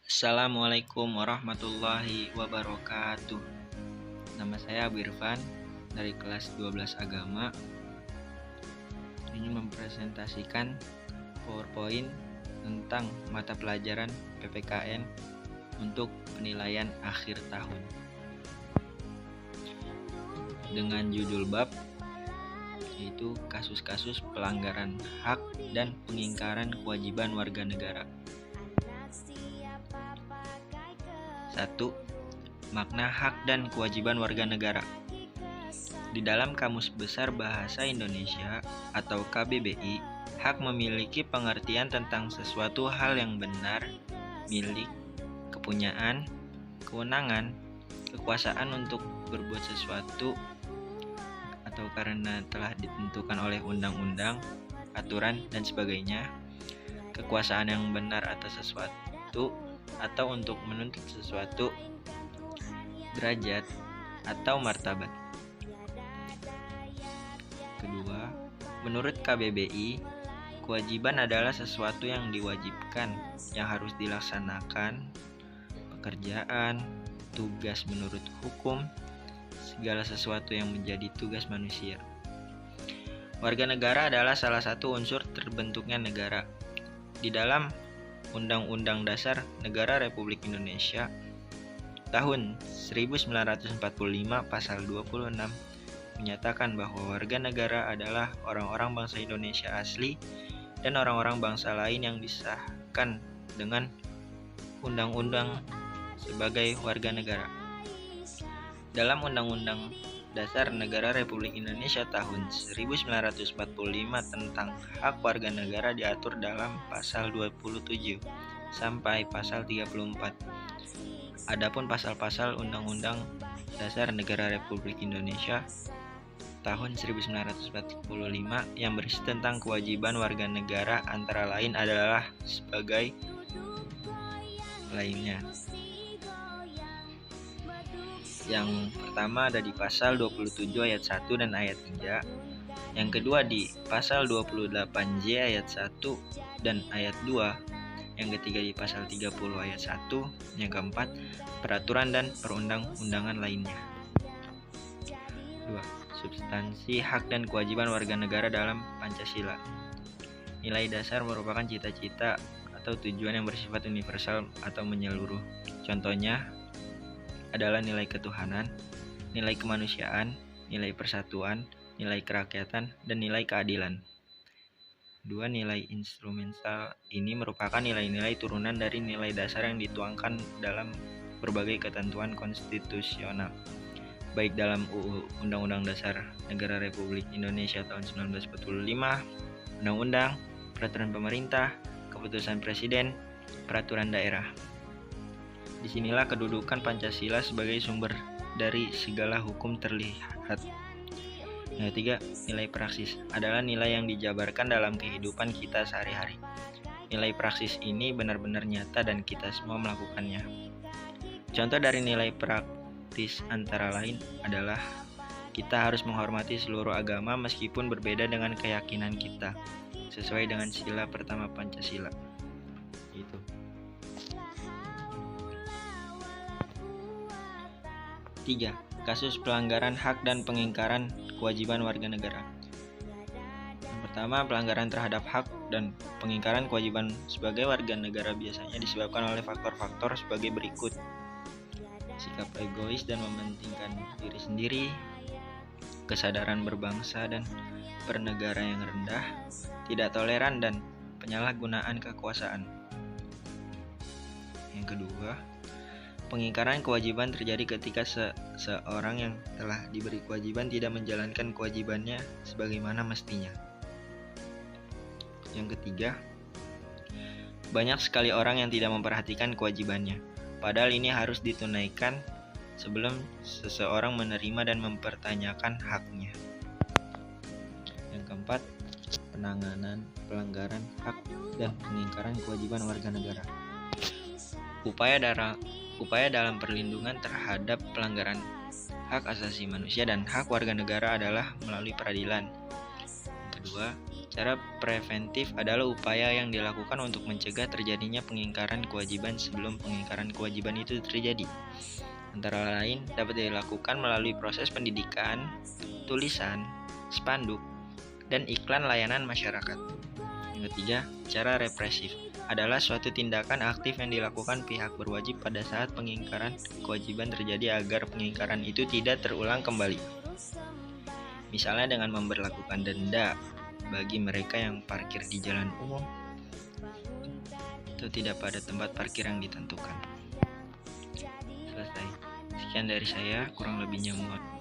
Assalamualaikum warahmatullahi wabarakatuh. Nama saya Abu Irfan dari kelas 12 Agama. Ini mempresentasikan PowerPoint tentang mata pelajaran PPKN untuk penilaian akhir tahun. Dengan judul bab yaitu kasus-kasus pelanggaran hak dan pengingkaran kewajiban warga negara. 1. Makna hak dan kewajiban warga negara. Di dalam Kamus Besar Bahasa Indonesia atau KBBI, hak memiliki pengertian tentang sesuatu hal yang benar, milik, kepunyaan, kewenangan, kekuasaan untuk berbuat sesuatu atau karena telah ditentukan oleh undang-undang, aturan, dan sebagainya, kekuasaan yang benar atas sesuatu atau untuk menuntut sesuatu, derajat atau martabat. Kedua, menurut KBBI, kewajiban adalah sesuatu yang diwajibkan, yang harus dilaksanakan, pekerjaan, tugas menurut hukum, segala sesuatu yang menjadi tugas manusia. Warga negara adalah salah satu unsur terbentuknya negara. Di dalam Undang-Undang Dasar Negara Republik Indonesia tahun 1945 pasal 26 menyatakan bahwa warga negara adalah orang-orang bangsa Indonesia asli dan orang-orang bangsa lain yang disahkan dengan undang-undang sebagai warga negara. Dalam Undang-Undang Dasar Negara Republik Indonesia tahun 1945 tentang hak warga negara diatur dalam pasal 27 sampai pasal 34. Adapun pasal-pasal Undang-Undang Dasar Negara Republik Indonesia tahun 1945 yang berisi tentang kewajiban warga negara antara lain adalah sebagai lainnya. Yang pertama ada di pasal 27 ayat 1 dan ayat 3. Yang kedua di pasal 28J ayat 1 dan ayat 2. Yang ketiga di pasal 30 ayat 1. Yang keempat, peraturan dan perundang-undangan lainnya. 2. Substansi hak dan kewajiban warga negara dalam Pancasila. Nilai dasar merupakan cita-cita atau tujuan yang bersifat universal atau menyeluruh. Contohnya adalah nilai ketuhanan, nilai kemanusiaan, nilai persatuan, nilai kerakyatan, dan nilai keadilan. 2. Nilai instrumental ini merupakan nilai-nilai turunan dari nilai dasar yang dituangkan dalam berbagai ketentuan konstitusional, baik dalam UU Undang-Undang Dasar Negara Republik Indonesia tahun 1945, Undang-Undang, Peraturan Pemerintah, Keputusan Presiden, Peraturan Daerah. Disinilah kedudukan Pancasila sebagai sumber dari segala hukum terlihat. Yang ketiga, nilai praksis adalah nilai yang dijabarkan dalam kehidupan kita sehari-hari. Nilai praksis ini benar-benar nyata dan kita semua melakukannya. Contoh dari nilai praktis antara lain adalah kita harus menghormati seluruh agama meskipun berbeda dengan keyakinan kita, sesuai dengan sila pertama Pancasila. Itu. 3. Kasus pelanggaran hak dan pengingkaran kewajiban warga negara. Yang pertama, pelanggaran terhadap hak dan pengingkaran kewajiban sebagai warga negara biasanya disebabkan oleh faktor-faktor sebagai berikut. Sikap egois dan mementingkan diri sendiri, kesadaran berbangsa dan bernegara yang rendah, tidak toleran dan penyalahgunaan kekuasaan. Yang kedua, pengingkaran kewajiban terjadi ketika seseorang yang telah diberi kewajiban tidak menjalankan kewajibannya sebagaimana mestinya. Yang ketiga, banyak sekali orang yang tidak memperhatikan kewajibannya, padahal ini harus ditunaikan sebelum seseorang menerima dan mempertanyakan haknya. Yang keempat, penanganan pelanggaran hak dan pengingkaran kewajiban warga negara. Upaya dalam perlindungan terhadap pelanggaran hak asasi manusia dan hak warga negara adalah melalui peradilan. Yang kedua, Cara preventif adalah upaya yang dilakukan untuk mencegah terjadinya pengingkaran kewajiban sebelum pengingkaran kewajiban itu terjadi. Antara lain dapat dilakukan melalui proses pendidikan, tulisan, spanduk, dan iklan layanan masyarakat. Yang ketiga, cara represif adalah suatu tindakan aktif yang dilakukan pihak berwajib pada saat pengingkaran kewajiban terjadi agar pengingkaran itu tidak terulang kembali. Misalnya dengan memberlakukan denda bagi mereka yang parkir di jalan umum atau tidak pada tempat parkir yang ditentukan. Selesai. Sekian dari saya, kurang lebihnya mohon